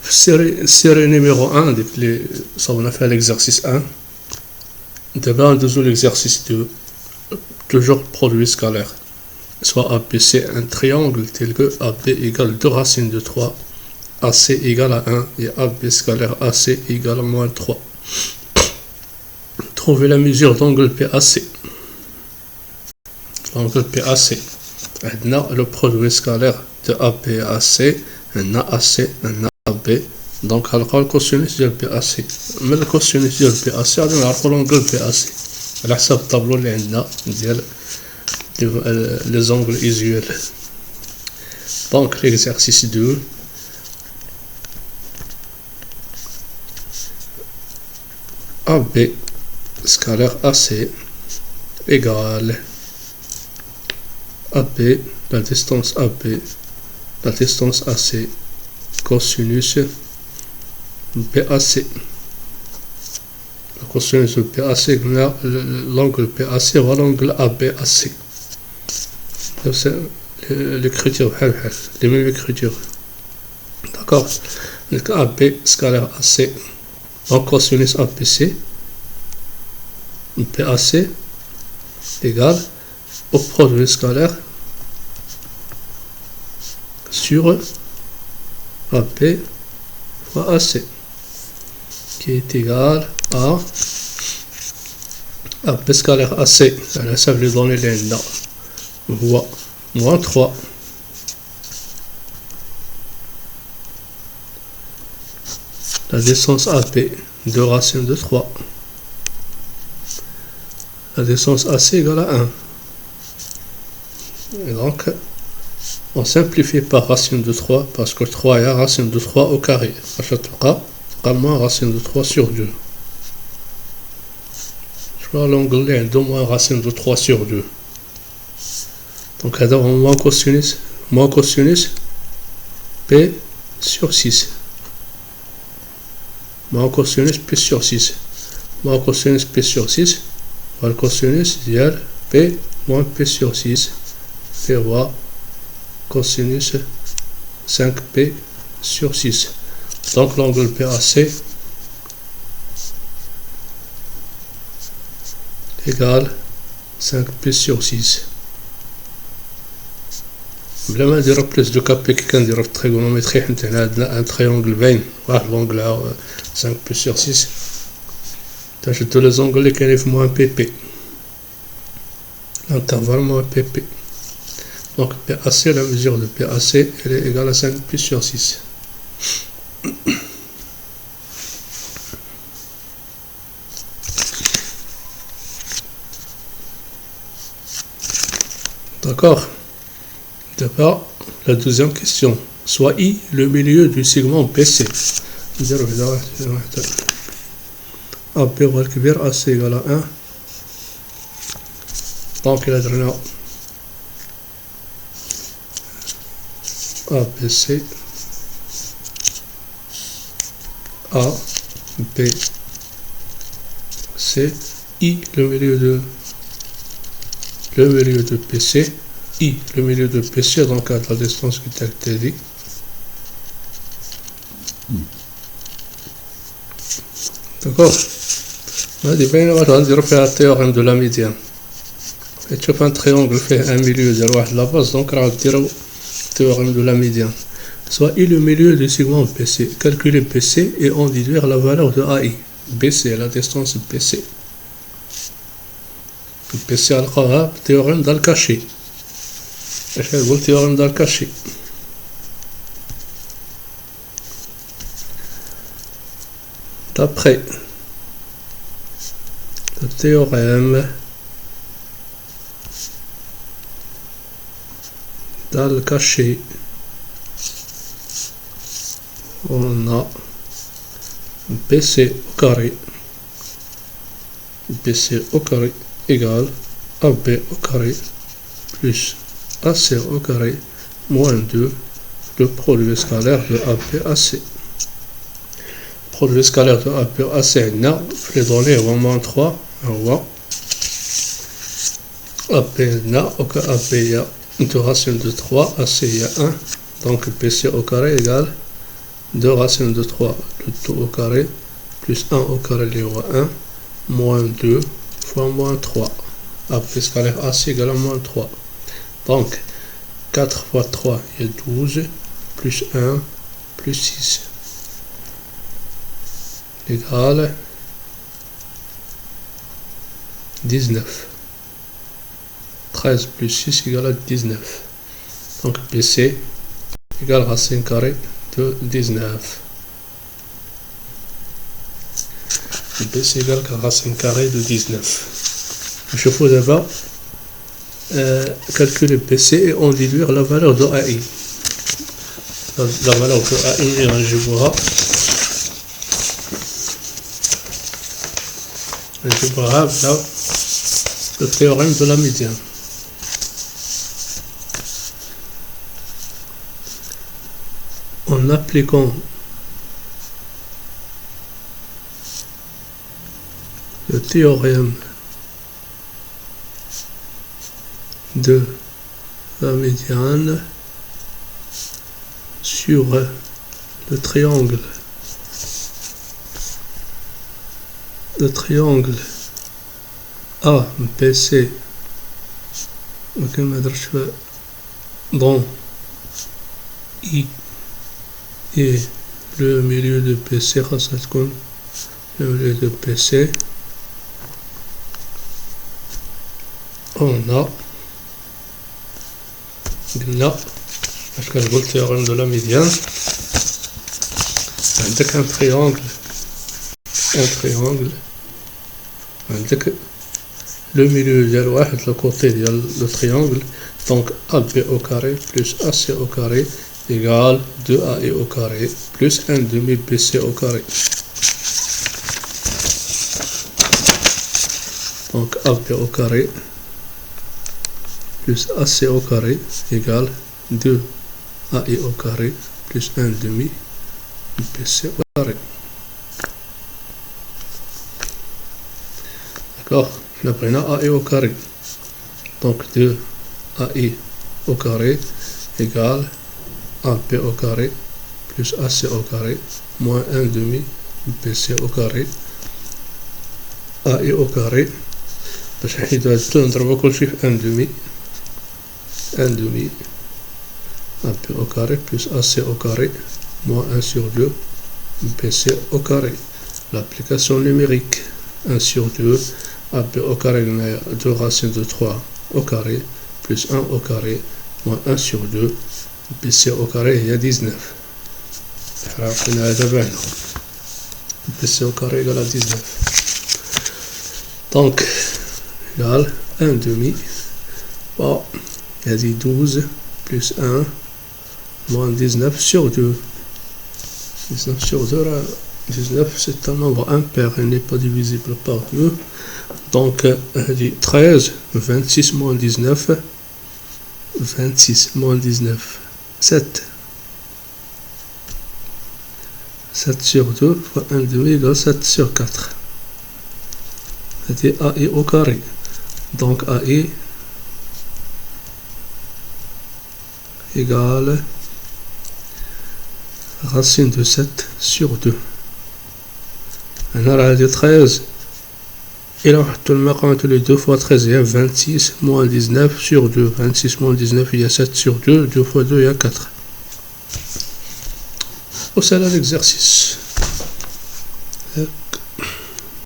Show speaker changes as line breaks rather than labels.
Série numéro 1, ça on a fait l'exercice 1. D'abord, on l'exercice 2. Toujours produit scalaire. Soit ABC un triangle tel que AB égale 2 racines de 3, AC égale à 1 et AB scalaire AC égale à moins 3. Trouvez la mesure d'angle PAC. L'angle PAC. On a le produit scalaire de AB et AC, un AC, un AB. Donc, on a le cosinus de PAC. Mais le cosinus de PAC, on a l'angle PAC. On a le tableau les angles usuels. Donc, l'exercice 2. AB scalaire AC égale AB, la distance AB, la distance AC, cosinus PAC. Le cosinus de PAC, l'angle PAC va l'angle ABAC. L'écriture, les mêmes écritures. D'accord? Donc AB scalaire AC, donc cosinus ABC, PAC égale au produit scalaire sur AB fois AC, qui est égal à AB scalaire AC, ça veut donner les là, fois moins 3 la distance AB, 2 racines de 3, la distance AC égale à 1. Et donc, on simplifie par racine de 3, parce que 3 est racine de 3 au carré. Moins racine de 3 sur 2. Je vois l'angle est de moins racine de 3 sur 2. Donc, moins cosinus P sur 6. Moins cosinus P sur 6. Moins cosinus P sur 6. Le cosinus égale P moins P sur 6. P va cosinus 5P sur 6. Donc l'angle PAC égale 5P sur 6. بلا ما نديرو بلس دو كابي كي كنديرو في التريغونومتري، حيت هنا عندنا ان تريونغل باين واحد لونغل 5P sur 6. تنشدو لي زونغل اللي كاينين في موان بي بي، l'intervalle moins PP. Donc PAC, la mesure de PAC, elle est égale à 5P sur 6. D'accord. D'abord, la deuxième question. Soit I le milieu du segment PC. AB والكبير AC égale à 1. Donc il a donné ABC, A, B, C, I le milieu de PC, I le milieu de PC, donc à la distance qui t'a dit. D'accord. On a dit bien, on va dire faire le théorème de la médiane. Et tu fais un triangle fait un milieu de la base, donc on va dire le théorème de la médiane. Soit I le milieu du segment PC. Calculer PC et en déduire la valeur de AI. BC, la distance PC. PC le théorème d'Al-Kashi. Le théorème d'Al-Kashi. D'après le théorème d'Al-Kashi, on a BC au carré égale AB au carré plus AC au carré moins 2 le produit scalaire de ABAC. Produit scalaire de ABAC, les données vont moins 3, on voit AB il y a une racine de 3, AC il y a 1, donc PC au carré égale 2 racines de 3, le tout au carré, plus 1 au carré, il y aura 1, moins 2 fois moins 3. A plus scalaire AC égale à moins 3. Donc, 4 fois 3, il y a 12, plus 1, plus 6, égale 19. 13 plus 6 égale à 19. Donc, BC égale racine carrée de 19. BC égale racine carrée de 19. Je faut d'abord calculer BC et en déduire la valeur de AI. La valeur de AI est algébrique. Là, le théorème de la médiane. En appliquant le théorème de la médiane sur le triangle ABC dont I et le milieu de PC, le milieu de PC, on a parce que le théorème de la médiane, avec un triangle, avec le milieu de le côté du triangle, donc AB au carré plus AC au carré égale 2AE au carré plus 1 demi BC au carré. Donc AB au carré plus AC au carré égale 2AE au carré plus 1 demi BC au carré. D'accord, on a pris AE au carré. Donc 2AE au carré égale AB au carré plus AC au carré moins 1 demi BC au carré. AE au carré باش نحيدو هاد التو نضربو كلشي في 1 demi AB au carré plus AC au carré moins 1 sur 2 BC au carré. L'application numérique 1 sur 2 AB au carré, 2 racines de 3 au carré plus 1 au carré moins 1 sur 2 BC au carré, il y a 19. BC au carré égale à 19. Donc, égale 1 demi. Bon, il y a dit 12 plus 1 moins 19 sur 2. 19 sur 2, là, 19 c'est un nombre impair, il n'est pas divisible par 2. Donc, il dit 13, 26 moins 19, 26 moins 19, 7. 7 sur 2 fois 1 demi égale 7 sur 4. C'était AI au carré. Donc AI égale racine de 7 sur 2. Alors, elle est 13. Et là, tout le monde entre les 2 fois 13, il y a 26 moins 19 sur 2. 26 moins 19, il y a 7 sur 2. 2 fois 2, il y a 4. Au sein de l'exercice.